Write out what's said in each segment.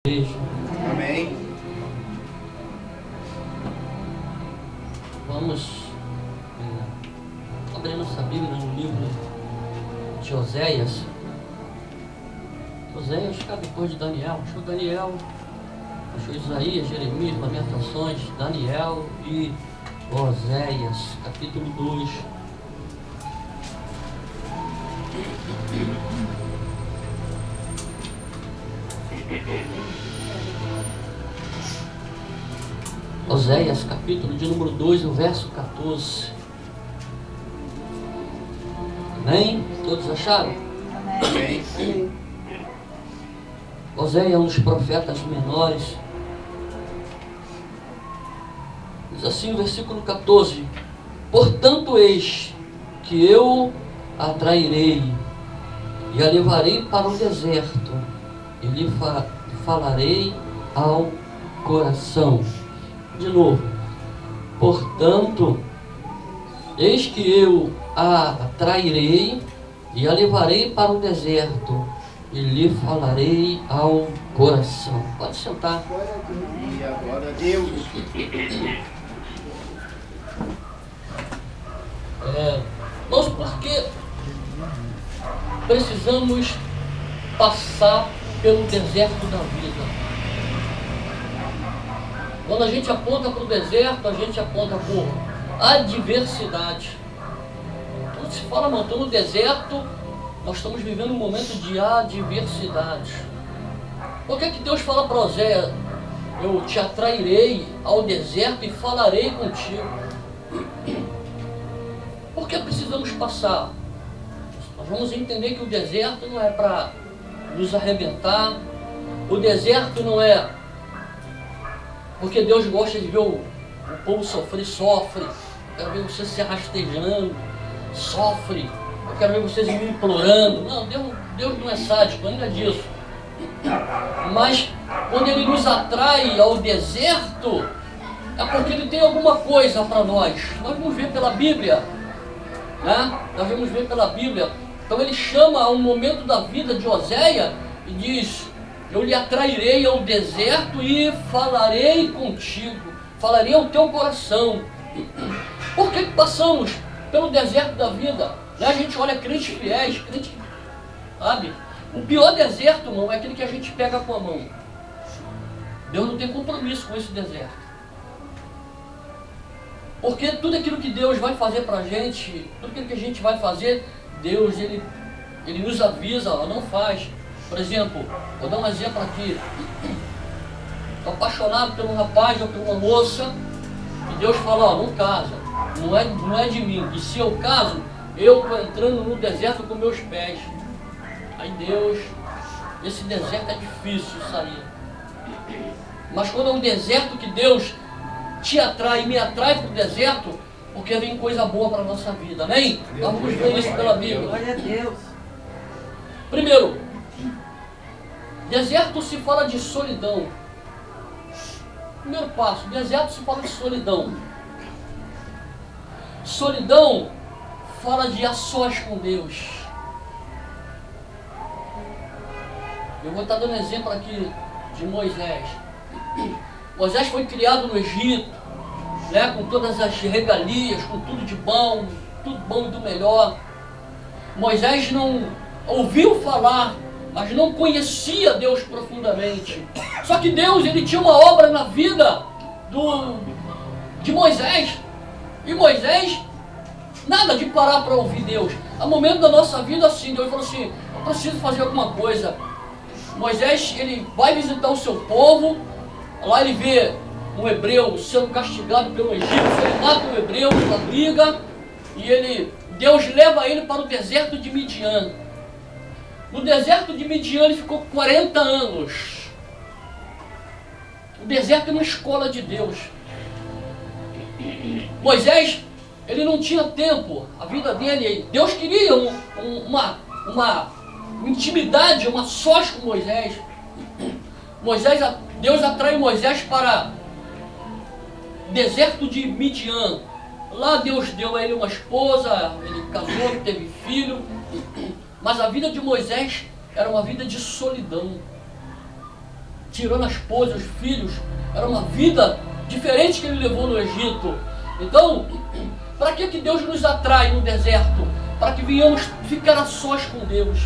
Beijo. Amém. Vamos abrir nossa Bíblia no livro de Oséias. Oséias fica depois de Daniel. Achou Daniel, achou Isaías, Jeremias, Lamentações, Daniel e Oséias, capítulo 2. Oséias, capítulo de número 2, o verso 14. Amém? Todos acharam? Amém. Oséias é um dos profetas menores. Diz assim o versículo 14: Portanto, eis que eu a atrairei e a levarei para o deserto e lhe falarei ao coração. De novo. Portanto, eis que eu a atrairei e a levarei para o deserto e lhe falarei ao coração. Pode sentar. E agora Deus. Nós porque precisamos passar pelo deserto da vida. Quando a gente aponta para o deserto, a gente aponta por adversidade. Quando se fala, mano, estou no deserto, nós estamos vivendo um momento de adversidade. Por que Deus fala para Oséias: eu te atrairei ao deserto e falarei contigo? Por que precisamos passar? Nós vamos entender que o deserto não é para nos arrebentar. O deserto não é porque Deus gosta de ver o povo sofrer, sofre. Eu quero ver vocês se rastejando, sofre. Eu quero ver vocês me implorando. Não, Deus não é sádico, ainda disso. Mas quando Ele nos atrai ao deserto, é porque Ele tem alguma coisa para nós. Nós vamos ver pela Bíblia, né? Nós vamos ver pela Bíblia. Então Ele chama a um momento da vida de Oséias e diz: eu lhe atrairei ao deserto e falarei contigo, falarei ao teu coração. Por que passamos pelo deserto da vida? A gente olha crentes fiéis, crentes, sabe? O pior deserto, irmão, é aquele que a gente pega com a mão. Deus não tem compromisso com esse deserto. Porque tudo aquilo que Deus vai fazer pra gente, tudo aquilo que a gente vai fazer, Deus, Ele nos avisa, ó, não faz. Por exemplo, vou dar um exemplo aqui. Estou apaixonado por um rapaz ou por uma moça e Deus fala: ó, não casa, não é de mim. E se eu caso, eu estou entrando no deserto com meus pés. Aí Deus, esse deserto é difícil sair. Mas quando é um deserto que Deus te atrai, me atrai para o deserto, porque vem coisa boa para a nossa vida, amém? Vamos ver isso pela Bíblia. Glória a Deus. Primeiro, deserto se fala de solidão. Primeiro passo, deserto se fala de solidão. Solidão fala de a sós com Deus. Eu vou estar dando exemplo aqui de Moisés. Moisés foi criado no Egito, né, com todas as regalias, com tudo de bom, tudo bom e do melhor. Moisés não ouviu falar, mas não conhecia Deus profundamente. Só que Deus, Ele tinha uma obra na vida de Moisés. E Moisés, nada de parar para ouvir Deus. Há momento da nossa vida assim, Deus falou assim: eu preciso fazer alguma coisa. Moisés, ele vai visitar o seu povo. Lá ele vê um hebreu sendo castigado pelo egípcio. Ele mata o hebreu na briga. E Deus leva ele para o deserto de Midian. No deserto de Midian ele ficou 40 anos. O deserto é uma escola de Deus. Moisés, ele não tinha tempo. A vida dele, Deus queria uma intimidade, uma sós com Moisés. Deus atrai Moisés para o deserto de Midian. Lá Deus deu a ele uma esposa, ele casou, teve filho. Mas a vida de Moisés era uma vida de solidão. tirando a esposa, os filhos. Era uma vida diferente que ele levou no Egito. Então, para que Deus nos atrai no deserto? Para que venhamos ficar a sós com Deus.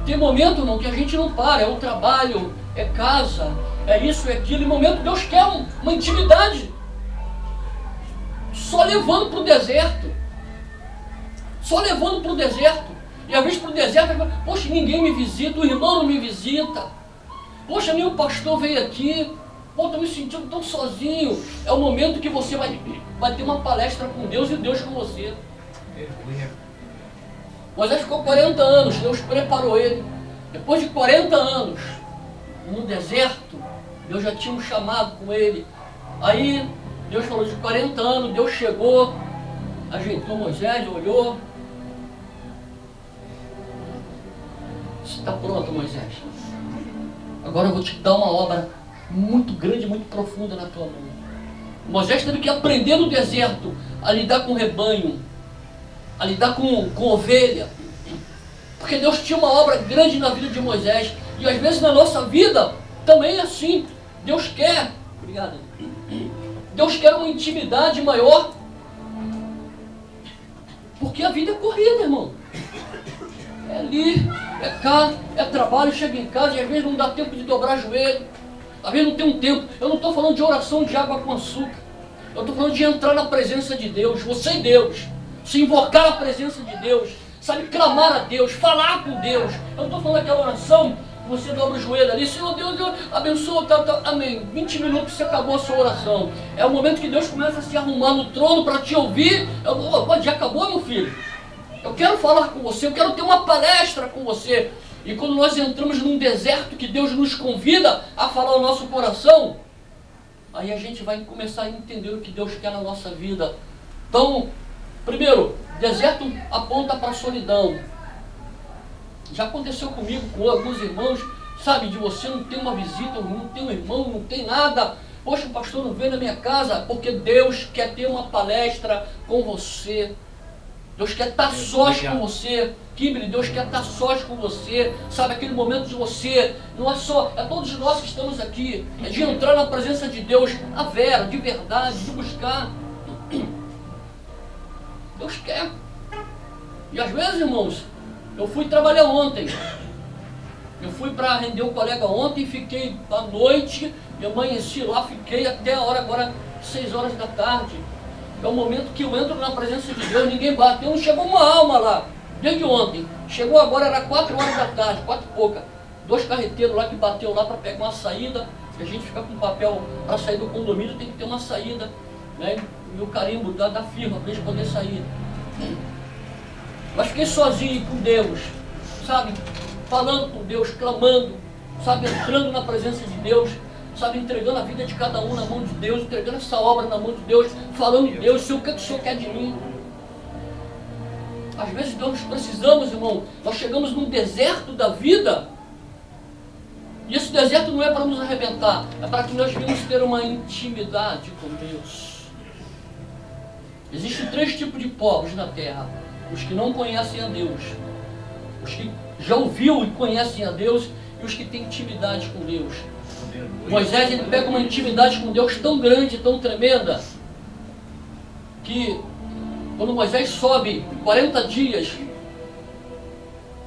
Tem momento, irmão, que a gente não para, é o trabalho, é casa, é isso, é aquilo. Em momento Deus quer uma intimidade. Só levando para o deserto. Só levando para o deserto. E às vezes para o deserto, poxa, ninguém me visita, o irmão não me visita. Poxa, nem o pastor veio aqui. Pô, estou me sentindo tão sozinho. É o momento que você vai ter uma palestra com Deus e Deus com você. Moisés ficou 40 anos, Deus preparou ele. Depois de 40 anos, no deserto, Deus já tinha um chamado com ele. Aí, Deus falou de 40 anos, Deus chegou, ajeitou Moisés, olhou. Você está pronto, Moisés? Agora eu vou te dar uma obra muito grande, muito profunda na tua mão. Moisés teve que aprender no deserto a lidar com rebanho, a lidar com ovelha, porque Deus tinha uma obra grande na vida de Moisés. E às vezes na nossa vida também é assim. Deus quer, obrigado, Deus quer uma intimidade maior, porque a vida é corrida, irmão. É ali, é cá, é trabalho, chega em casa e às vezes não dá tempo de dobrar joelho, às vezes não tem um tempo. Eu não estou falando de oração de água com açúcar, eu estou falando de entrar na presença de Deus, você e Deus, se invocar a presença de Deus, sabe, clamar a Deus, falar com Deus. Eu não estou falando daquela oração que você dobra o joelho ali, Senhor Deus, Deus abençoa, amém, 20 minutos você acabou a sua oração. É o momento que Deus começa a se arrumar no trono para te ouvir. Já acabou, meu filho? Eu quero falar com você, eu quero ter uma palestra com você. E quando nós entramos num deserto que Deus nos convida a falar o nosso coração, aí a gente vai começar a entender o que Deus quer na nossa vida. Então, primeiro, deserto aponta para a solidão. Já aconteceu comigo, com alguns irmãos, sabe, de você não ter uma visita, não tem um irmão, não tem nada. Poxa, o pastor não veio na minha casa, porque Deus quer ter uma palestra com você. Deus quer estar sós com você. Kimberly, Deus quer estar sós com você. Sabe, aquele momento de você, não é só, é todos nós que estamos aqui, é de entrar na presença de Deus, a vera, de verdade, de buscar. Deus quer. E às vezes, irmãos, eu fui trabalhar ontem. Eu fui para render um colega ontem, fiquei à noite, eu amanheci lá, fiquei até a hora agora, 6 horas da tarde. É o momento que eu entro na presença de Deus, ninguém bate. Não chegou uma alma lá, desde ontem. Chegou agora, era 4 horas da tarde, 4 e pouca. 2 carreteiros lá que bateu lá para pegar uma saída. E a gente fica com papel para sair do condomínio, tem que ter uma saída, né? E o carimbo da firma para eles poderem sair. Mas fiquei sozinho com Deus, sabe? Falando com Deus, clamando, sabe? Entrando na presença de Deus, sabe? Entregando a vida de cada um na mão de Deus, entregando essa obra na mão de Deus, falando, Deus, Senhor, o que o Senhor quer de mim? Às vezes nós precisamos, irmão, nós chegamos num deserto da vida, e esse deserto não é para nos arrebentar, é para que nós venhamos ter uma intimidade com Deus. Existem 3 tipos de povos na terra: os que não conhecem a Deus, os que já ouviu e conhecem a Deus, e os que têm intimidade com Deus. Moisés, ele pega uma intimidade com Deus tão grande, tão tremenda, que quando Moisés sobe 40 dias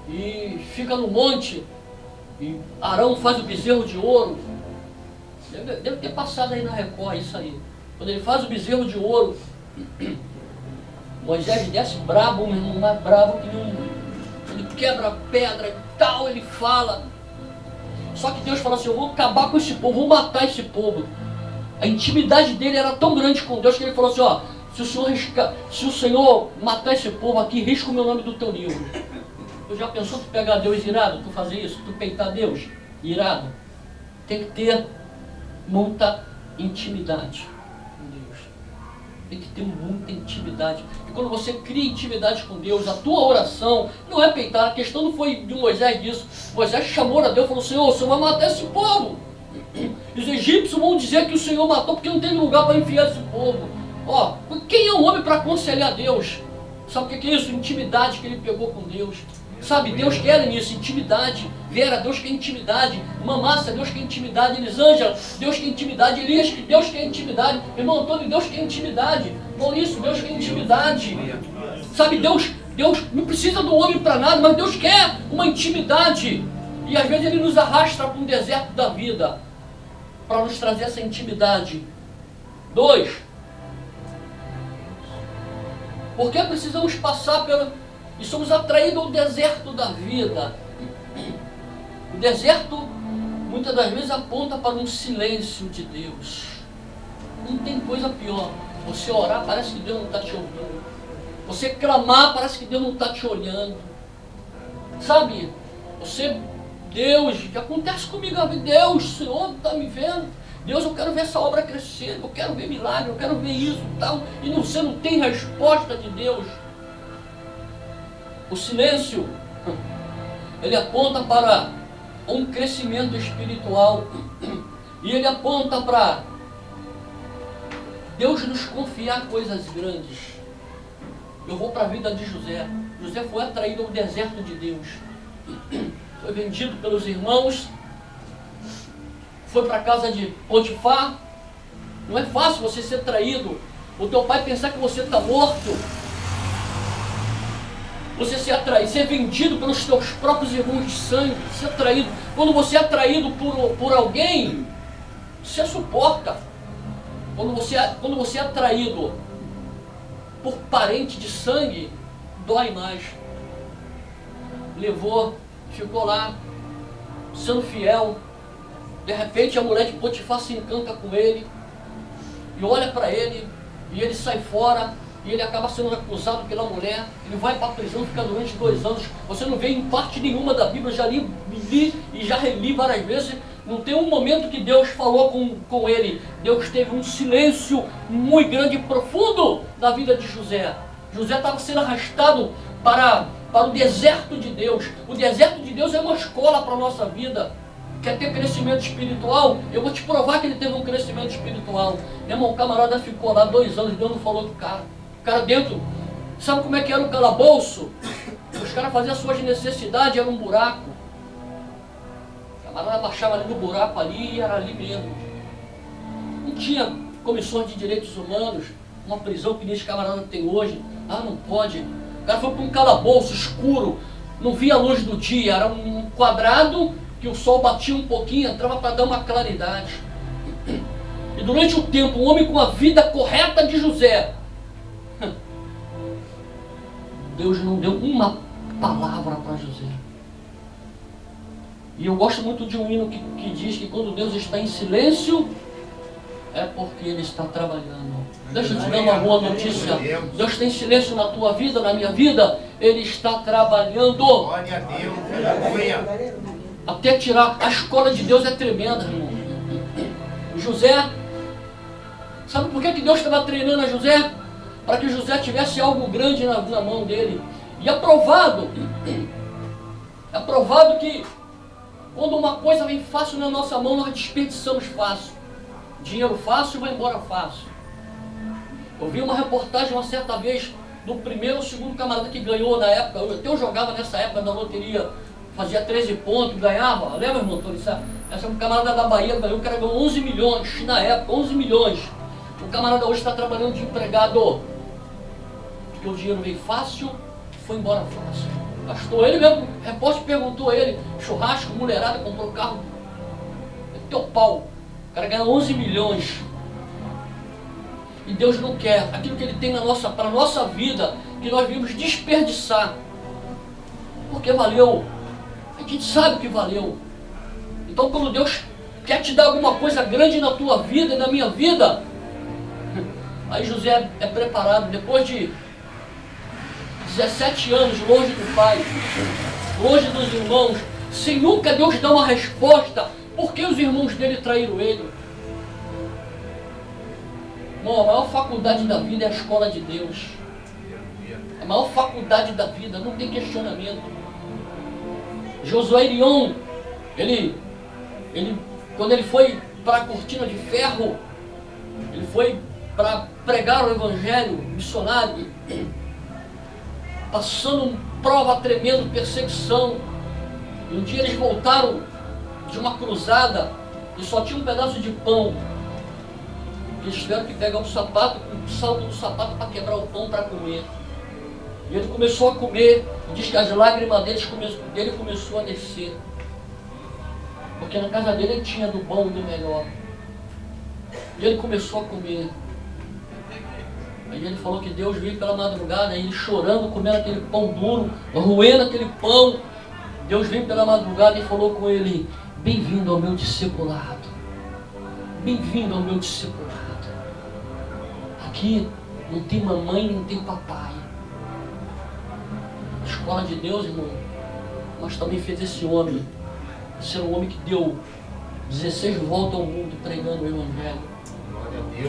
e fica no monte, e Arão faz o bezerro de ouro, deve ter passado aí na Record isso aí. Quando ele faz o bezerro de ouro, Moisés desce brabo, meu irmão, mais bravo que nenhum. Ele quebra a pedra e tal, ele fala. Só que Deus fala assim, eu vou acabar com esse povo, vou matar esse povo. A intimidade dele era tão grande com Deus que ele falou assim, ó, se o Senhor matar esse povo aqui, risca o meu nome do teu livro. Tu já pensou tu pegar Deus irado, tu fazer isso, tu peitar Deus irado? Tem que ter muita intimidade com Deus. Tem que ter muita intimidade. E quando você cria intimidade com Deus, a tua oração não é peitar. A questão não foi de Moisés disso. Moisés chamou a Deus e falou, Senhor, o Senhor vai matar esse povo. E os egípcios vão dizer que o Senhor matou porque não tem lugar para enfiar esse povo. Ó, quem é o homem para aconselhar Deus? Sabe o que é isso? Intimidade que ele pegou com Deus. Sabe, Deus quer isso, intimidade. Vera, Deus quer intimidade. Mamassa, Deus quer intimidade. Elisângela, Deus quer intimidade. Elias, Deus quer intimidade. Irmão Antônio, Deus quer intimidade. Maurício, Deus quer intimidade. Sabe, Deus não precisa do homem para nada, mas Deus quer uma intimidade. E às vezes Ele nos arrasta para um deserto da vida, para nos trazer essa intimidade. 2. Porque precisamos passar e somos atraídos ao deserto da vida. O deserto, muitas das vezes, aponta para um silêncio de Deus. Não tem coisa pior. Você orar, parece que Deus não está te ouvindo. Você clamar, parece que Deus não está te olhando. Sabe? Deus, que acontece comigo, Deus, o Senhor está me vendo. Deus, eu quero ver essa obra crescer, eu quero ver milagre, eu quero ver isso e tal. E você não tem resposta de Deus. O silêncio, ele aponta para um crescimento espiritual. E ele aponta para Deus nos confiar coisas grandes. Eu vou para a vida de José. José foi atraído ao deserto de Deus. Foi vendido pelos irmãos. Foi para a casa de Potifar. Não é fácil você ser traído. O teu pai pensar que você está morto. Você ser vendido pelos teus próprios irmãos de sangue. Ser traído. Quando você é traído por alguém, você suporta. Quando você é traído por parente de sangue, dói mais. Ficou lá, sendo fiel. De repente a mulher de Potifar se encanta com ele e olha para ele, e ele sai fora, e ele acaba sendo acusado pela mulher. Ele vai para a prisão, fica durante 2 anos. Você não vê em parte nenhuma da Bíblia, eu já li e já reli várias vezes. Não tem um momento que Deus falou com ele. Deus teve um silêncio muito grande e profundo na vida de José. José estava sendo arrastado para o deserto de Deus. O deserto de Deus é uma escola para a nossa vida. Quer ter crescimento espiritual? Eu vou te provar que ele teve um crescimento espiritual. Meu irmão, o camarada ficou lá 2 anos, Deus não falou com o cara. O cara dentro, sabe como é que era o calabouço? Os caras faziam as suas necessidades, era um buraco. O camarada baixava ali no buraco ali e era ali mesmo. Não tinha comissões de direitos humanos, uma prisão que nem esse camarada tem hoje. Ah, não pode. O cara foi para um calabouço escuro, não via a luz do dia, era um quadrado que o sol batia um pouquinho, entrava para dar uma claridade. E durante o tempo, um homem com a vida correta de José, Deus não deu uma palavra para José. E eu gosto muito de um hino que diz que quando Deus está em silêncio, é porque Ele está trabalhando. Deixa eu te dar uma boa notícia. Deus está em silêncio na tua vida, na minha vida. Ele está trabalhando. Glória a Deus. Até tirar. A escola de Deus é tremenda, irmão. José, sabe por que Deus estava treinando a José? Para que José tivesse algo grande na mão dele. E é provado que quando uma coisa vem fácil na nossa mão, nós desperdiçamos fácil. Dinheiro fácil vai embora fácil. Eu vi uma reportagem uma certa vez do primeiro ou segundo camarada que ganhou na época. Eu jogava nessa época na loteria, fazia 13 pontos, ganhava. Lembra, irmão? Essa camarada da Bahia ganhou, o cara ganhou 11 milhões na época, 11 milhões. O camarada hoje está trabalhando de empregado. Porque o dinheiro veio fácil, foi embora fácil. Gastou ele mesmo, o repórter perguntou a ele, churrasco, mulherada, comprou carro. É teu pau. O cara ganha 11 milhões. E Deus não quer aquilo que Ele tem para a nossa vida, que nós vimos desperdiçar. Porque valeu. A gente sabe que valeu. Então quando Deus quer te dar alguma coisa grande na tua vida e na minha vida, aí José é preparado. Depois de 17 anos longe do pai, longe dos irmãos, sem nunca Deus dar uma resposta, por que os irmãos dele traíram ele? Irmão, a maior faculdade da vida é a escola de Deus. A maior faculdade da vida, não tem questionamento. Josué Irion, quando ele foi para a cortina de ferro, ele foi para pregar o evangelho missionário, passando prova tremenda, perseguição. E um dia eles voltaram de uma cruzada e só tinha um pedaço de pão. Eles tiveram que pegar um sapato, um salto do sapato para quebrar o pão para comer. E ele começou a comer, e diz que as lágrimas dele começou a descer. Porque na casa dele ele tinha do bom e do melhor. E ele começou a comer. Aí ele falou que Deus veio pela madrugada, ele chorando, comendo aquele pão duro, roendo aquele pão. Deus veio pela madrugada e falou com ele: bem-vindo ao meu discipulado. Bem-vindo ao meu discipulado. Aqui não tem mamãe, não tem papai. A escola de Deus, irmão, mas também fez esse homem ser um homem que deu 16 voltas ao mundo pregando o Evangelho.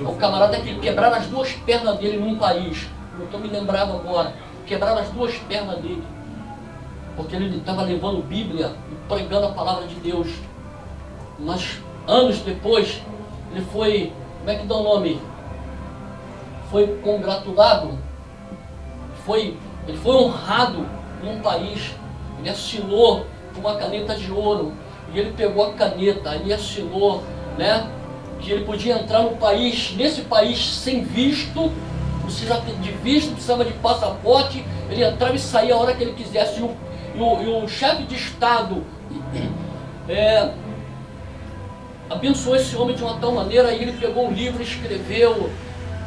O camarada que quebraram as duas pernas dele num país, não estou me lembrando agora, quebraram as duas pernas dele, porque ele estava levando Bíblia e pregando a palavra de Deus. Mas anos depois, ele foi, como é que dá o nome? Foi congratulado, ele foi honrado num país, ele assinou com uma caneta de ouro, e ele pegou a caneta, ele assinou, né, que ele podia entrar no país, nesse país sem visto, precisava de visto, precisava de passaporte, ele entrava e saía a hora que ele quisesse. E o chefe de Estado abençoou esse homem de uma tal maneira, e ele pegou um livro e escreveu,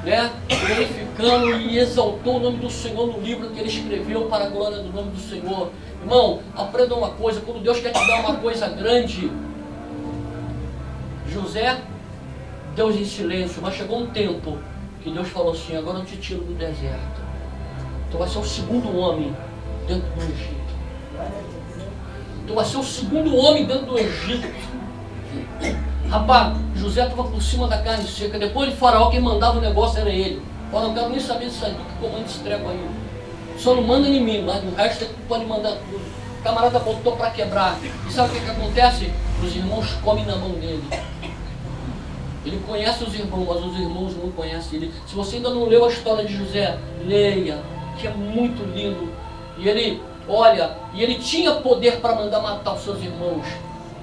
né, glorificando e exaltou o nome do Senhor no livro que ele escreveu para a glória do nome do Senhor. Irmão, aprenda uma coisa: quando Deus quer te dar uma coisa grande, José, Deus em silêncio, mas chegou um tempo que Deus falou assim: agora eu te tiro do deserto, tu vai ser o segundo homem dentro do Egito, tu vai ser o segundo homem dentro do Egito. Rapaz, José estava por cima da carne seca. Depois de Faraó, quem mandava o negócio era ele. Olha, não quero nem saber disso aí, que comanda esse treco aí. Só não manda em mim, mas o resto é que pode mandar tudo. O camarada botou para quebrar. E sabe o que acontece? Os irmãos comem na mão dele. Ele conhece os irmãos, mas os irmãos não conhecem ele. Se você ainda não leu a história de José, leia, que é muito lindo. E ele, olha, e ele tinha poder para mandar matar os seus irmãos.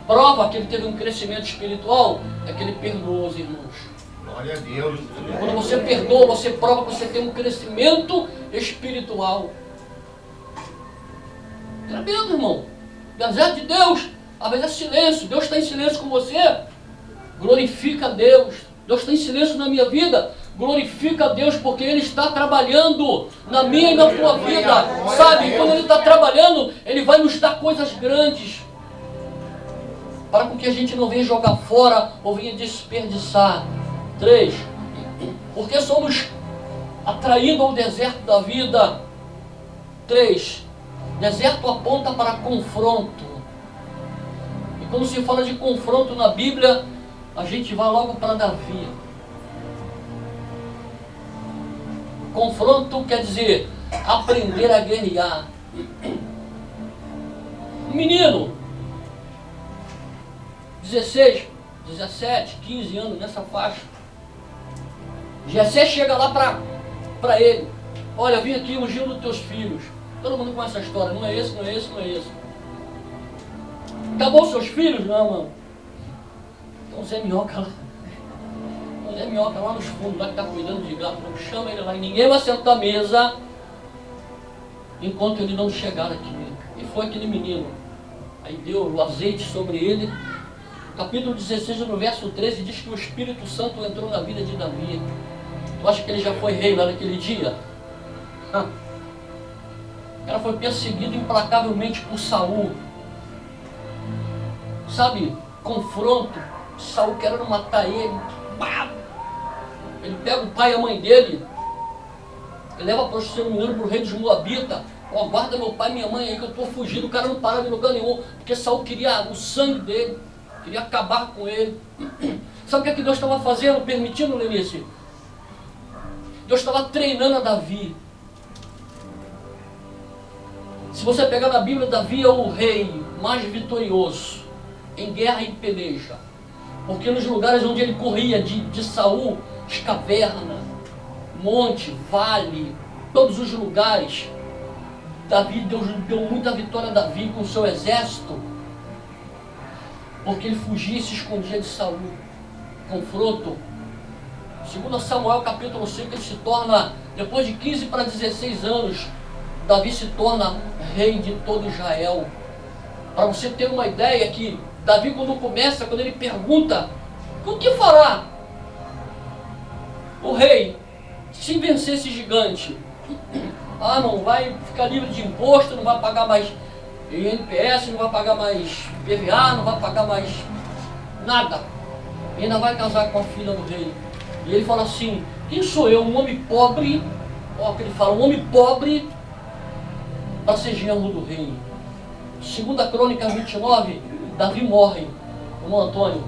Prova que ele teve um crescimento espiritual é que ele perdoou os irmãos. Glória a Deus. Quando você perdoa, você prova que você tem um crescimento espiritual. Tremendo, irmão. Deserto de Deus, às vezes é silêncio. Deus está em silêncio com você. Glorifica a Deus. Deus está em silêncio na minha vida. Glorifica a Deus, porque Ele está trabalhando na minha e na tua vida. Sabe, quando Ele está trabalhando, Ele vai nos dar coisas grandes, para com que a gente não venha jogar fora ou venha desperdiçar. 3. Porque somos atraídos ao deserto da vida. 3. Deserto aponta para confronto. E quando se fala de confronto na Bíblia, a gente vai logo para Davi. Confronto quer dizer aprender a guerrear. Menino, 16, 17, 15 anos, nessa faixa. Jessé chega lá para ele: olha, vim aqui ungindo os teus filhos. Todo mundo conhece essa história, não é esse, não é esse, não é esse. Acabou os seus filhos? Não, mano. Então Zé Minhoca lá. O Zé Minhoca lá nos fundos, lá que está cuidando de gato, chama ele lá e ninguém vai sentar à mesa enquanto ele não chegar aqui. E foi aquele menino. Aí deu o azeite sobre ele. Capítulo 16, no verso 13, diz que o Espírito Santo entrou na vida de Davi. Tu acha que ele já foi rei lá naquele dia? O cara foi perseguido implacavelmente por Saul. Sabe, confronto. Saul querendo matar ele. Ele pega o pai e a mãe dele, ele leva para o rei dos Moabitas. Ó, guarda meu pai e minha mãe aí que eu estou fugindo. O cara não parava em lugar nenhum, porque Saul queria o sangue dele, queria acabar com ele. Sabe o que Deus estava fazendo, permitindo, Lenice? Deus estava treinando a Davi. Se você pegar na Bíblia, Davi é o rei mais vitorioso em guerra e peleja. Porque nos lugares onde ele corria de Saul, as cavernas, monte, vale, todos os lugares, Deus deu muita vitória a Davi com o seu exército, porque ele fugia e se escondia de Saul. Confronto. Segundo Samuel capítulo 5, ele se torna, depois de 15 para 16 anos, Davi se torna rei de todo Israel. Para você ter uma ideia que Davi, quando ele pergunta, o que fará o rei se vencer esse gigante? Ah, não vai ficar livre de imposto, não vai pagar mais INPS, não vai pagar mais PVA, não vai pagar mais nada. E ainda vai casar com a filha do rei. E ele fala assim, quem sou eu, um homem pobre, olha o que ele fala, um homem pobre para ser genro do rei. Segunda Crônica 29, Davi morre, irmão Antônio,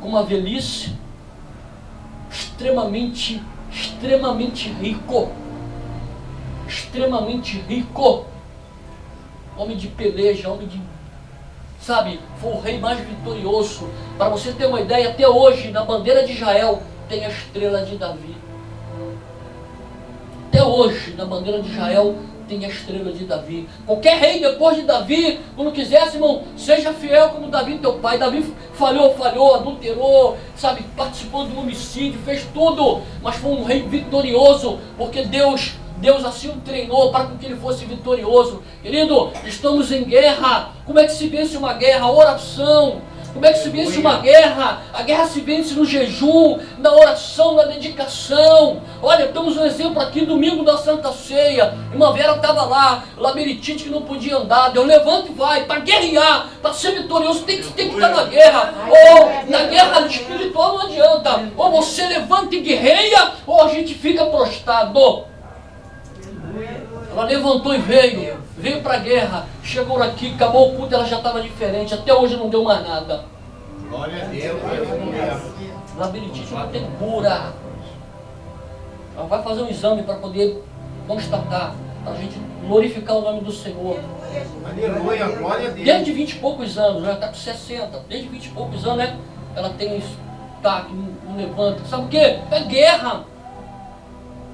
com uma velhice extremamente rico. Extremamente rico. Homem de peleja, homem de... Sabe, foi o rei mais vitorioso. Para você ter uma ideia, até hoje, na bandeira de Israel, tem a estrela de Davi. Até hoje, na bandeira de Israel, tem a estrela de Davi. Qualquer rei depois de Davi, quando quisesse, irmão, seja fiel como Davi, teu pai. Davi falhou, adulterou, sabe, participou de um homicídio, fez tudo, mas foi um rei vitorioso, porque Deus assim o treinou para que ele fosse vitorioso. Querido, estamos em guerra. Como é que se vence uma guerra? Oração. Como é que se vence uma guerra? A guerra se vence no jejum, na oração, na dedicação. Olha, temos um exemplo aqui, domingo da Santa Ceia. Uma Vera estava lá, labirintite, que não podia andar. Deus levanta e vai, para guerrear, para ser vitorioso, tem que estar na guerra. Ou na guerra espiritual não adianta. Ou você levanta e guerreia, ou a gente fica prostrado. Ela levantou e veio para a guerra, chegou aqui, acabou o culto, ela já estava diferente, até hoje não deu mais nada. Glória a Deus. Labirintite não tem cura. Ela vai fazer um exame para poder constatar, para a gente glorificar o nome do Senhor. Aleluia, glória a Deus. Desde 20 e poucos anos, já está com 60, desde 20 e poucos anos, né? Ela tem isso, tá, que não levanta. Sabe o quê? É guerra.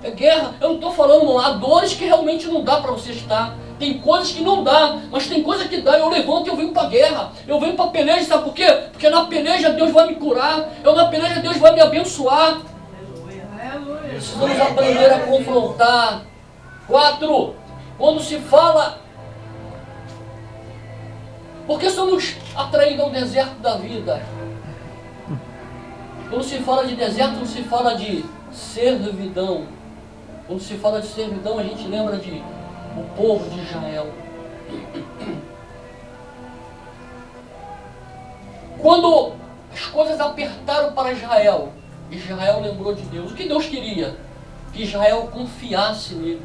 É guerra. Eu não estou falando, há dores que realmente não dá para você estar. Tem coisas que não dá, mas tem coisas que dá. Eu levanto e eu venho para a guerra. Eu venho para a peleja, sabe por quê? Porque na peleja Deus vai me curar. Na peleja Deus vai me abençoar. Precisamos aprender a confrontar. 4. Quando se fala... Por que somos atraídos ao deserto da vida? Quando se fala de deserto, não se fala de servidão. Quando se fala de servidão, a gente lembra de o povo de Israel. Quando as coisas apertaram para Israel, Israel lembrou de Deus. O que Deus queria? Que Israel confiasse nele.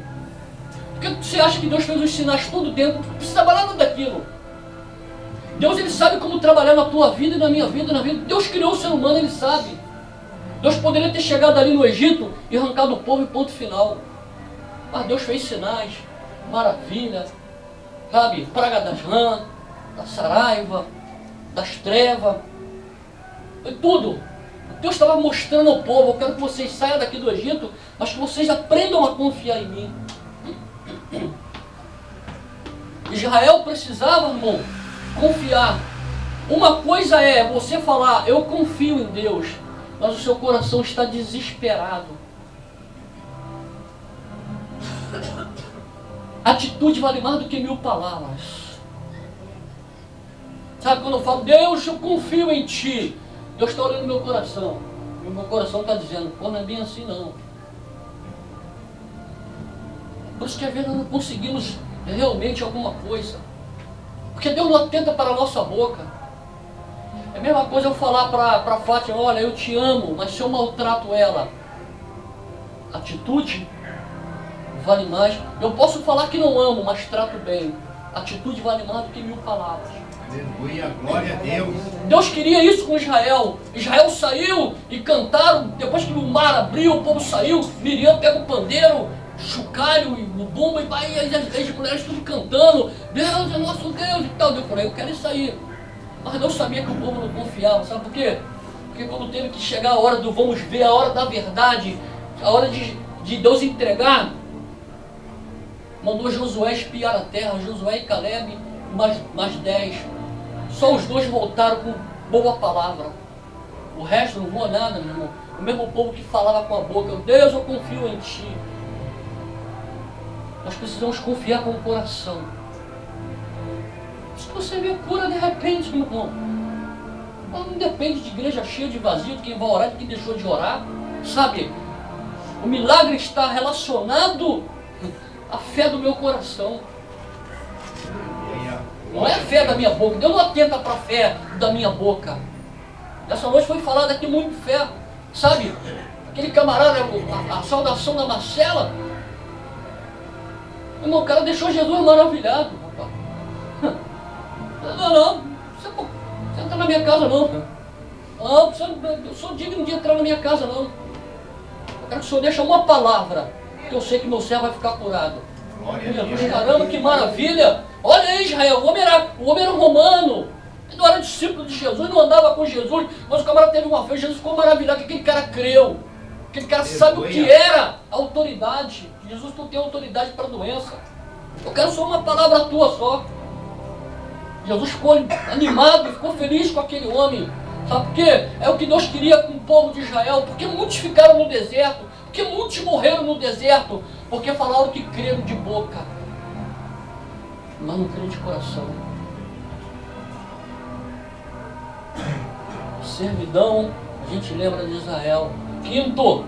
Por que você acha que Deus fez os sinais todo o tempo? Não precisava nada daquilo. Deus, ele sabe como trabalhar na tua vida e na minha vida, na vida. Deus criou o ser humano, ele sabe. Deus poderia ter chegado ali no Egito e arrancado o povo e ponto final. Mas Deus fez sinais, maravilha, sabe? Praga das rãs, da saraiva, das trevas, foi tudo. Deus estava mostrando ao povo, eu quero que vocês saiam daqui do Egito, mas que vocês aprendam a confiar em mim. Israel precisava, irmão, confiar. Uma coisa é você falar, eu confio em Deus, mas o seu coração está desesperado. Atitude vale mais do que 1000 palavras. Sabe quando eu falo, Deus, eu confio em Ti, Deus está olhando no meu coração, e o meu coração está dizendo, pô, não é bem assim não. Por isso que às vezes nós não conseguimos realmente alguma coisa, porque Deus não atenta para a nossa boca. É a mesma coisa eu falar para a Fátima, olha, eu te amo, mas se eu maltrato ela, atitude vale mais. Eu posso falar que não amo, mas trato bem. Atitude vale mais do que 1000 palavras. Aleluia, glória a Deus. Deus queria isso com Israel. Israel saiu e cantaram, depois que o mar abriu, o povo saiu, Miriam pega o pandeiro, chocalho e o bumbo, e vai, as mulheres tudo cantando, Deus é nosso Deus e tal. Eu falei, eu quero isso aí. Mas Deus sabia que o povo não confiava, sabe por quê? Porque quando teve que chegar a hora do vamos ver, a hora da verdade, a hora de Deus entregar, mandou Josué espiar a terra, Josué e Caleb, mais 10. Só os 2 voltaram com boa palavra. O resto não voou nada, meu irmão. O mesmo povo que falava com a boca, Deus, eu confio em Ti. Nós precisamos confiar com o coração. Se você vê cura de repente, meu irmão, não depende de igreja cheia de vazio, de quem vai orar, de quem deixou de orar. Sabe, o milagre está relacionado à fé do meu coração. Não é a fé da minha boca. Deus não atenta para a fé da minha boca. Essa noite foi falado aqui muito fé. Sabe, aquele camarada, a saudação da Marcela. Irmão, o cara deixou Jesus maravilhado. Não, você entra na minha casa não. Não, eu sou digno de entrar na minha casa não. Eu quero que o Senhor deixe uma palavra, que eu sei que meu servo vai ficar curado. Caramba, que maravilha! Olha aí, Israel, o homem era romano. Ele não era discípulo de Jesus, não andava com Jesus, mas o camarada teve uma fé, Jesus ficou maravilhado, que aquele cara creu. Aquele cara sabe o que era a autoridade. Jesus não tem autoridade para a doença. Eu quero só uma palavra tua só. Jesus ficou animado, ficou feliz com aquele homem. Sabe por quê? É o que Deus queria com o povo de Israel. Porque muitos ficaram no deserto. Porque muitos morreram no deserto. Porque falaram que creram de boca, mas não creram de coração. Servidão, a gente lembra de Israel. Quinto,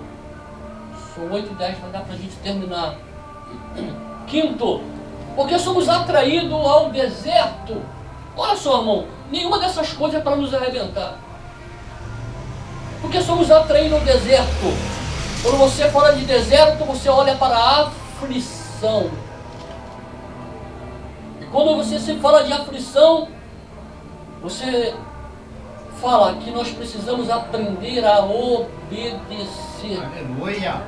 são 8:10, vai dar para a gente terminar. Quinto, porque somos atraídos ao deserto. Olha só, irmão, nenhuma dessas coisas é para nos arrebentar. Porque somos atraídos ao deserto. Quando você fala de deserto, você olha para a aflição. E quando você se fala de aflição, você fala que nós precisamos aprender a obedecer. Aleluia.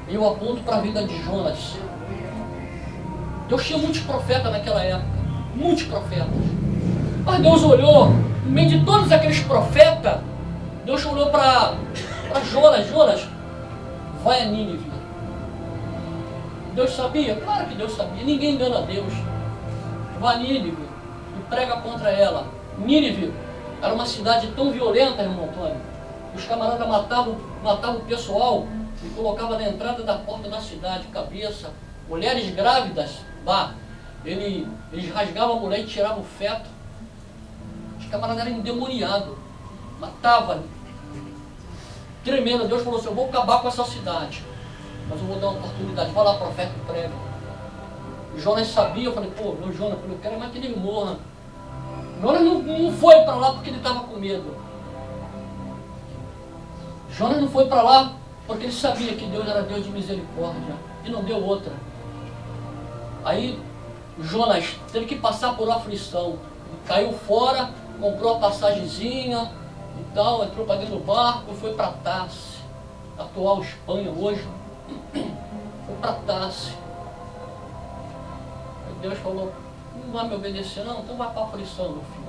Eu aponto para a vida de Jonas. Deus tinha muitos profetas naquela época. Muitos profetas. Mas Deus olhou, no meio de todos aqueles profetas, Deus olhou para Jonas. Jonas, vai a Nínive. Deus sabia? Claro que Deus sabia. Ninguém engana a Deus. Vai a Nínive e prega contra ela. Nínive era uma cidade tão violenta, irmão Antônio. Os camaradas matavam o pessoal e colocavam na entrada da porta da cidade, cabeça. Mulheres grávidas, eles rasgavam a mulher e tiravam o feto. Os camaradas eram endemoniados, matavam. Tremendo. Deus falou assim: eu vou acabar com essa cidade, mas eu vou dar uma oportunidade. Vai lá, profeta, e prega. Jonas sabia. Eu falei: pô, meu Jonas, eu quero mais que ele morra. Jonas não foi para lá porque ele estava com medo. Jonas não foi para lá porque ele sabia que Deus era Deus de misericórdia e não deu outra. Aí Jonas teve que passar por aflição. Caiu fora, comprou a passagemzinha e tal, entrou para dentro do barco e foi para Tarse, atual Espanha hoje. Foi para Tarse. Aí Deus falou: não vai me obedecer não, então vai para a aflição, meu filho.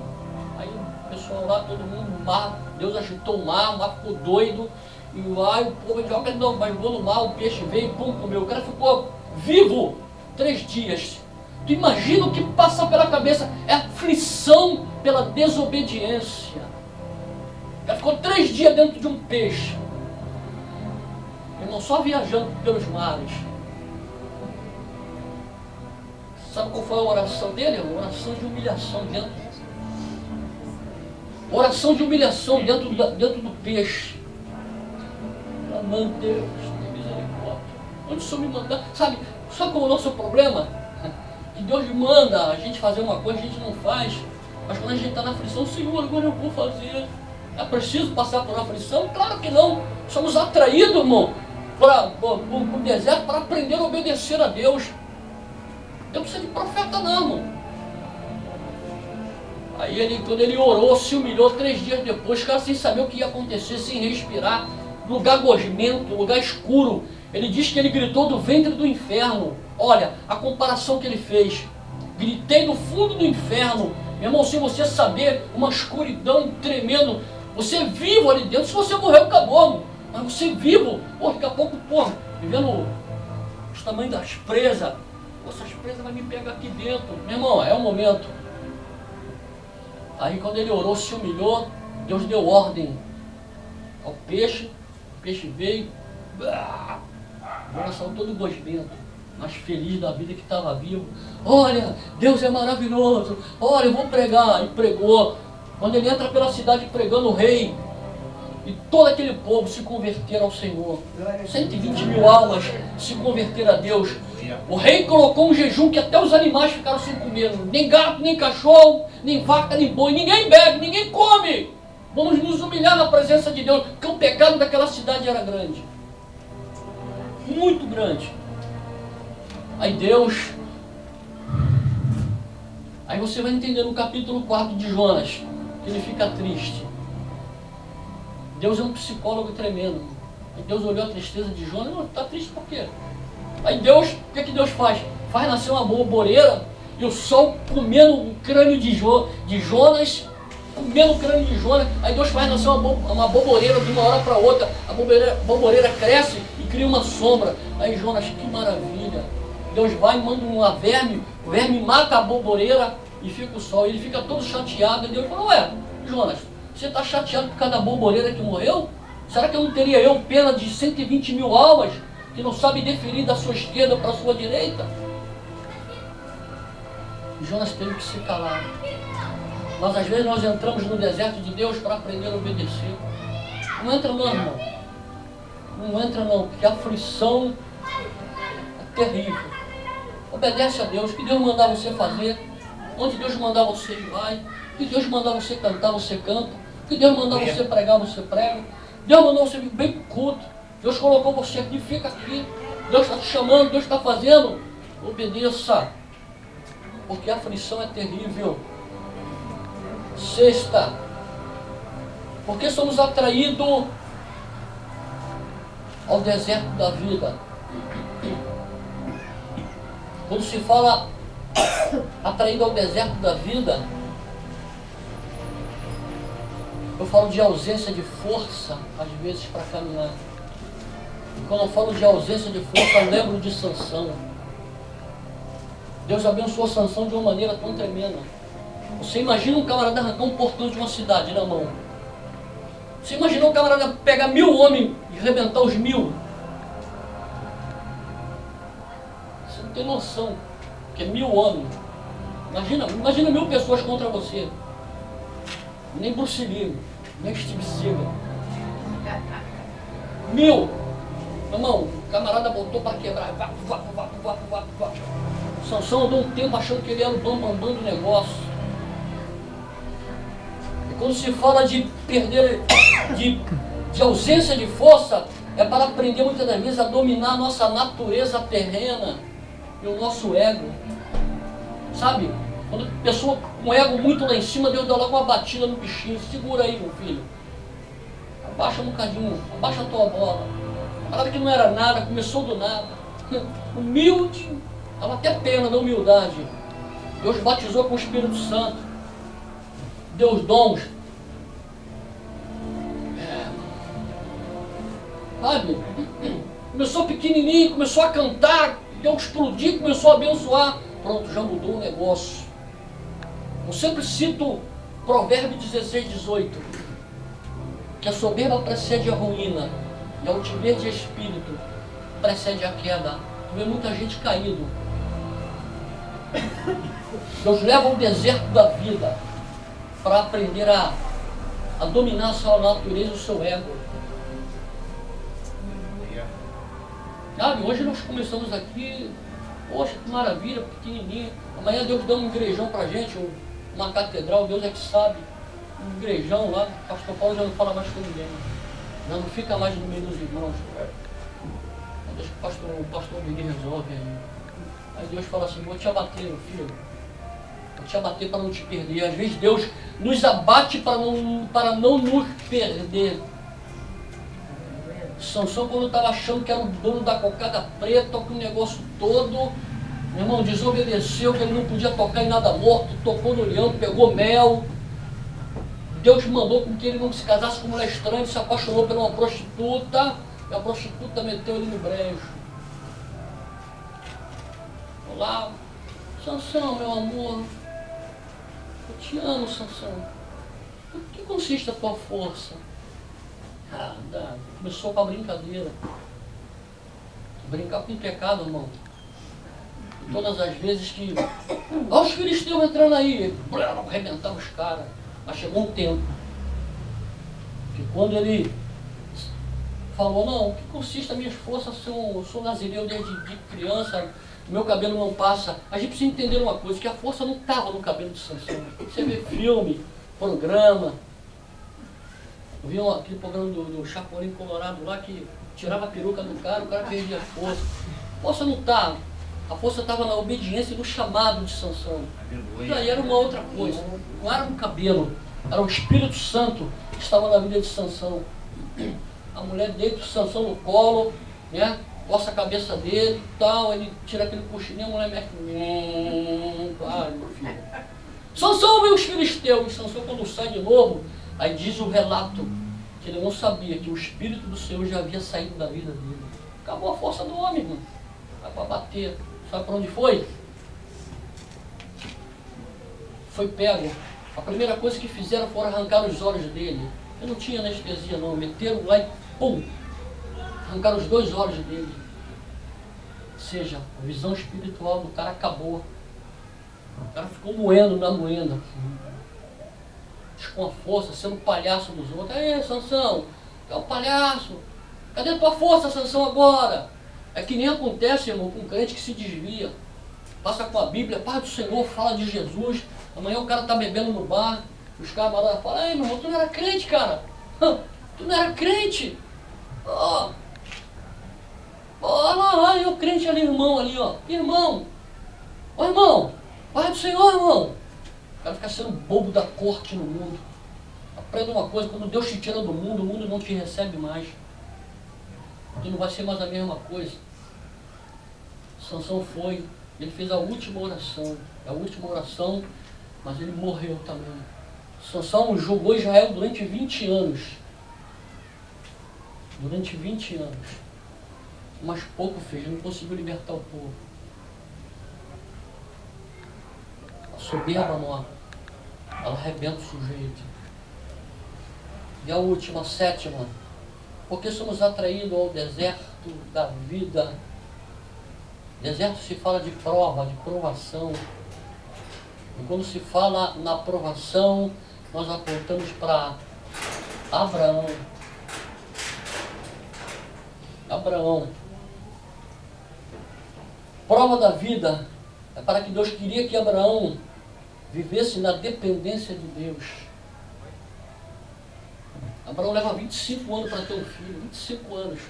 Aí o pessoal lá, todo mundo no mar, Deus agitou o mar ficou doido. E lá o povo joga, não, mas vou no mar, o peixe veio e pum, comeu. O cara ficou vivo 3 dias. Tu imagina o que passa pela cabeça? É aflição pela desobediência. O cara ficou 3 dias dentro de um peixe. Irmão, só viajando pelos mares. Sabe qual foi a oração dele? Uma oração de humilhação dentro. Oração de humilhação dentro do peixe. Amando Deus, tem misericórdia. Onde o Senhor me mandar? Sabe qual é o nosso problema? Que Deus manda a gente fazer uma coisa, a gente não faz. Mas quando a gente está na aflição, Senhor, agora eu vou fazer. É preciso passar por aflição? Claro que não. Somos atraídos, irmão, para o deserto para aprender a obedecer a Deus. Não precisa de profeta não, irmão. Aí quando ele orou, se humilhou 3 dias depois, cara, sem saber o que ia acontecer, sem respirar, lugar gosmento, lugar escuro. Ele diz que ele gritou do ventre do inferno. Olha, a comparação que ele fez. Gritei do fundo do inferno. Meu irmão, se você saber, uma escuridão tremendo, você vivo ali dentro, se você morreu, acabou, irmão. Mas você vivo, daqui a pouco, vivendo o tamanho das presas. Essas presas vão me pegar aqui dentro. Meu irmão, é o momento. Aí quando ele orou, se humilhou, Deus deu ordem ao peixe, o peixe veio, Jonas saiu todo gosbento, mas feliz da vida que estava vivo. Olha, Deus é maravilhoso, olha, eu vou pregar. E pregou. Quando ele entra pela cidade pregando, o rei e todo aquele povo se converteram ao Senhor. 120.000 almas se converteram a Deus. O rei colocou um jejum que até os animais ficaram sem comer. Nem gato, nem cachorro, nem vaca, nem boi. Ninguém bebe, ninguém come. Vamos nos humilhar na presença de Deus, porque o pecado daquela cidade era grande. Muito grande. Aí Deus... Aí você vai entender no capítulo 4 de Jonas, que ele fica triste. Deus é um psicólogo tremendo. E Deus olhou a tristeza de Jonas. Não, está triste por quê? Aí Deus, o que Deus faz? Faz nascer uma borboleira e o sol comendo o crânio de Jonas, comendo o crânio de Jonas. Aí Deus faz nascer uma borboleira de uma hora para outra. A borboleira cresce e cria uma sombra. Aí Jonas, que maravilha. Deus vai e manda um verme, o verme mata a borboleira e fica o sol. Ele fica todo chateado. E Deus fala, ué, Jonas, você está chateado por causa da borboleira que morreu? Será que eu não teria pena de 120.000 almas que não sabem definir da sua esquerda para a sua direita? E Jonas teve que se calar. Mas às vezes nós entramos no deserto de Deus para aprender a obedecer. Não entra não, irmão. Não entra não, porque a aflição é terrível. Obedece a Deus. O que Deus mandar você fazer, onde Deus mandar você ir, vai. O que Deus mandar você cantar, você canta. O que Deus mandar você pregar, você prega. Deus mandou você vir bem com culto. Deus colocou você aqui, fica aqui. Deus está te chamando, Deus está fazendo. Obedeça. Porque a aflição é terrível. Sexta. Porque somos atraídos ao deserto da vida. Quando se fala atraído ao deserto da vida, eu falo de ausência de força, às vezes, para caminhar. E quando eu falo de ausência de força, eu lembro de Sansão. Deus abençoou Sansão de uma maneira tão tremenda. Você imagina um camarada arrancar um portão de uma cidade na mão. Você imagina um camarada pegar 1.000 homens e arrebentar os 1.000. Você não tem noção, que é 1.000 homens. Imagina 1.000 pessoas contra você. Nem Bruce Lee, nem Steve Seagal. 1.000. Irmão, o camarada botou para quebrar. Sansão andou um tempo achando que ele era o bambambam do negócio. E quando se fala de perder, de ausência de força, é para aprender muitas das vezes a dominar a nossa natureza terrena e o nosso ego. Sabe? Quando a pessoa com o ego muito lá em cima, Deus dá logo uma batida no bichinho. Segura aí, meu filho. Abaixa um bocadinho, abaixa a tua bola. Parada que não era nada, começou do nada. Humilde, dava até pena da humildade. Deus batizou com o Espírito Santo. Deu os dons. Sabe? Começou pequenininho, começou a cantar, Deus explodiu, começou a abençoar. Pronto, já mudou o negócio. Eu sempre cito Provérbio 16:18, que a soberba precede a ruína e a altivez de espírito precede a queda. Tu vê muita gente caído. Deus leva ao deserto da vida para aprender a dominar a sua natureza e o seu ego. Sabe, hoje nós começamos aqui, poxa, que maravilha, pequenininho. Amanhã Deus dá um igrejão pra gente, uma catedral, Deus é que sabe. Um igrejão lá, o pastor Paulo já não fala mais com ninguém. Já não fica mais no meio dos irmãos. Deixa que o pastor Miguel resolve aí. Aí Deus fala assim, vou te abater, meu filho. Vou te abater para não te perder. Às vezes Deus nos abate para não nos perder. Sansão, quando estava achando que era o dono da cocada preta, com o negócio todo, meu irmão, desobedeceu, que ele não podia tocar em nada morto, tocou no leão, pegou mel. Deus mandou com que ele não se casasse com mulher estranha, ele se apaixonou por uma prostituta, e a prostituta meteu ele no brejo. lá. Sansão, meu amor, eu te amo, Sansão. O que consiste a tua força? Começou com a brincadeira. Brincar com o pecado, irmão. E todas as vezes que... Olha os filisteus entrando aí. Arrebentar os caras. Mas chegou um tempo que quando ele falou, não, o que consiste as minhas forças? Eu sou nazireu desde de criança, meu cabelo não passa. A gente precisa entender uma coisa, que a força não estava no cabelo de Sansão. Você vê filme, programa. Eu vi aquele programa do Chapolin Colorado lá que tirava a peruca do cara, o cara perdia a força. A força não estava. A força estava na obediência e no chamado de Sansão. E aí era uma outra coisa. Não era um cabelo, era o Espírito Santo que estava na vida de Sansão. A mulher deita o Sansão no colo, né? Coça a cabeça dele e tal, ele tira aquele cochilinho, a mulher mexe. Ai, meu filho. Sansão veio os filisteus. E Sansão, quando sai de novo, aí diz o relato que ele não sabia que o Espírito do Senhor já havia saído da vida dele. Acabou a força do homem, irmão. Vai para bater. Sabe para onde foi? Foi pego. A primeira coisa que fizeram foi arrancar os olhos dele. Eu não tinha anestesia não. Meteram lá e pum! Arrancaram os 2 olhos dele. Ou seja, a visão espiritual do cara acabou. O cara ficou moendo na moenda. Com a força, sendo palhaço dos outros. Aí, Sansão, é um palhaço. Cadê a tua força, Sansão, agora? É que nem acontece, irmão, com um crente que se desvia. Passa com a Bíblia, Pai do Senhor, fala de Jesus. Amanhã o cara tá bebendo no bar. Os camaradas falam, ei, meu irmão, tu não era crente, cara. Tu não era crente. Ó, olha o crente ali, irmão, ali, ó. Irmão, ó, irmão, Pai do Senhor, irmão. O cara fica sendo bobo da corte no mundo. Aprenda uma coisa, quando Deus te tira do mundo, o mundo não te recebe mais. Tu não vai ser mais a mesma coisa. Sansão foi, ele fez a última oração. A última oração, mas ele morreu também. Sansão jogou Israel durante 20 anos. Durante 20 anos. Mas pouco fez, não conseguiu libertar o povo. A soberba nova, ela arrebenta o sujeito. E a última, a 7ª, porque somos atraídos ao deserto da vida. Deserto se fala de prova, de provação. E quando se fala na provação, nós apontamos para Abraão. Abraão. Prova da vida é para que Deus queria que Abraão vivesse na dependência de Deus. Abraão leva 25 anos para ter um filho, 25 anos.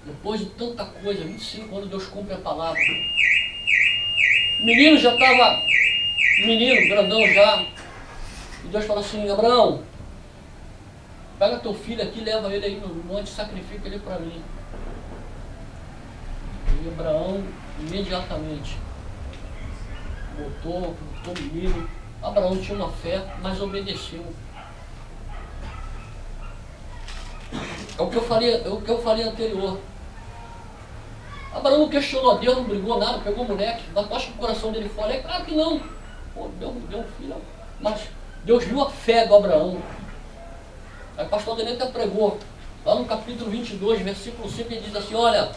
Depois de tanta coisa, 25 anos, Deus cumpre a palavra. O menino já estava, menino, grandão já. E Deus fala assim, Abraão, pega teu filho aqui, leva ele aí no monte e sacrifica ele para mim. E Abraão, imediatamente, botou o menino. Abraão tinha uma fé, mas obedeceu. É o que eu falei anterior. Abraão não questionou Deus, não brigou nada, pegou o moleque, acho que o coração dele foi, é claro que não. Pô, deu um filho. Mas Deus viu a fé do Abraão. Aí o pastor Deneta pregou, lá no capítulo 22, versículo 5, ele diz assim, olha,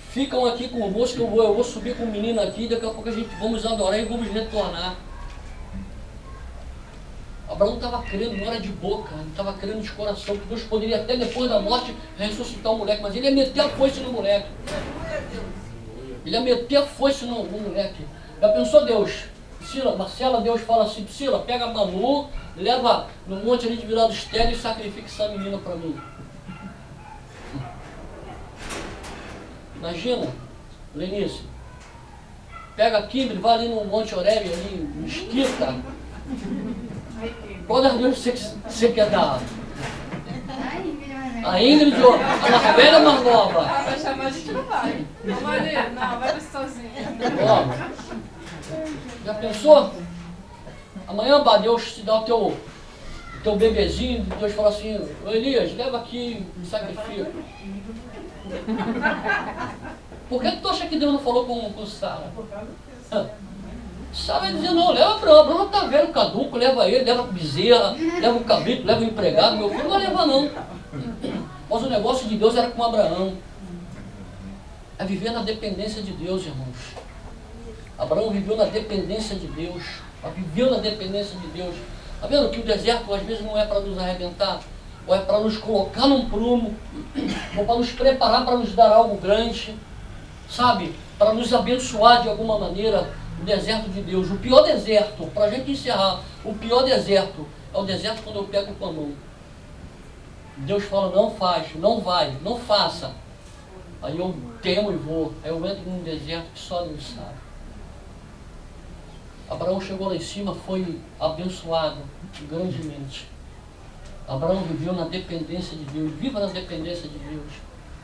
ficam aqui convosco, que eu vou subir com o menino aqui, daqui a pouco a gente vamos adorar e vamos retornar. Abraão estava crendo, não era de boca, ele estava crendo de coração, que Deus poderia até depois da morte ressuscitar o moleque, mas ele ia meter a foice no moleque. Ele ia meter a foice no moleque. Já pensou Deus? Priscila, Marcela, Deus fala assim, Priscila, pega a Manu, leva no monte ali de Virado Estéreo e sacrifica essa menina para mim. Imagina, Lenice, pega a Kimberly, vai ali no Monte Oreb, ali, Mesquita. Qual das duas você quer dar? A Ingrid ou a mais velha ou a mais nova? Ah, vai chamar, a gente não vai. Vamos ali, não, vai você sozinha. Ó, já pensou? Amanhã, pá, Deus te dá o teu bebezinho, Deus fala assim, ô Elias, leva aqui e sacrifica. Por que tu acha que Deus não falou com Sara? Sara vai dizer, não, leva Abraão. Abraão está velho, caduco, leva ele, leva a bezerra, leva o cabrito, leva o empregado. Meu filho não vai levar, não. Mas o negócio de Deus era com Abraão. É viver na dependência de Deus, irmãos. Abraão viveu na dependência de Deus. Viveu na dependência de Deus. Está vendo que o deserto às vezes não é para nos arrebentar, ou é para nos colocar num prumo, ou para nos preparar para nos dar algo grande, sabe? Para nos abençoar de alguma maneira. O deserto de Deus. O pior deserto, para a gente encerrar, o pior deserto é o deserto quando eu pego com a mão. Deus fala, não faz, não vai, não faça. Aí eu temo e vou. Aí eu entro num deserto que só Deus sabe. Abraão chegou lá em cima, foi abençoado grandemente. Abraão viveu na dependência de Deus. Viva na dependência de Deus.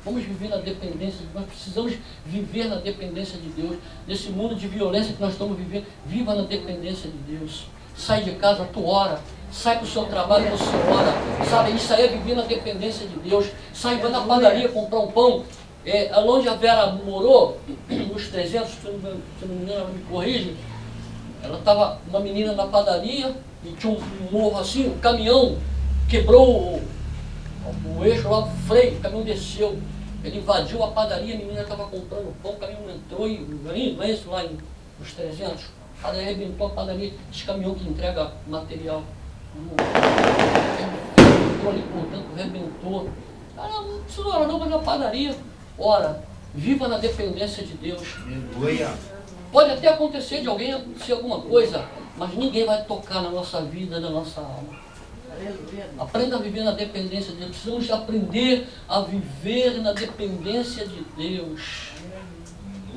Vamos viver na dependência, nós precisamos viver na dependência de Deus. Nesse mundo de violência que nós estamos vivendo, viva na dependência de Deus. Sai de casa, tu ora. Sai para o seu trabalho, você ora. Sabe, isso aí é viver na dependência de Deus. Sai, vai na padaria comprar um pão. Onde a Vera morou, nos 300, se não me engano, ela me corrige. Ela estava, uma menina na padaria, e tinha um morro assim, o caminhão quebrou o eixo lá, o freio, o caminhão desceu. Ele invadiu a padaria, a menina estava comprando pão, o caminhão entrou e não é isso lá nos 300. A padaria arrebentou a padaria, esse caminhão que entrega material. Entrou ali por dentro, arrebentou. Não precisa orar não, mas na padaria. Ora, viva na dependência de Deus. Pode até acontecer de alguém acontecer alguma coisa, mas ninguém vai tocar na nossa vida, na nossa alma. Aprenda a viver na dependência de Deus. Precisamos aprender a viver na dependência de Deus.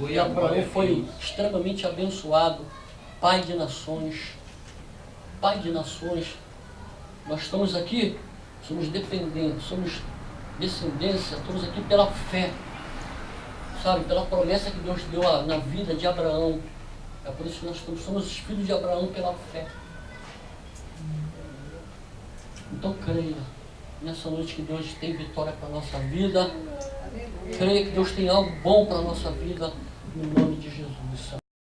E Abraão foi extremamente abençoado, pai de nações. Pai de nações. Nós estamos aqui, somos dependentes, somos descendência, estamos aqui pela fé. Sabe, pela promessa que Deus deu na vida de Abraão. É por isso que nós somos os filhos de Abraão pela fé. Então creia nessa noite que Deus tem vitória para a nossa vida. Creia que Deus tem algo bom para a nossa vida, no nome de Jesus.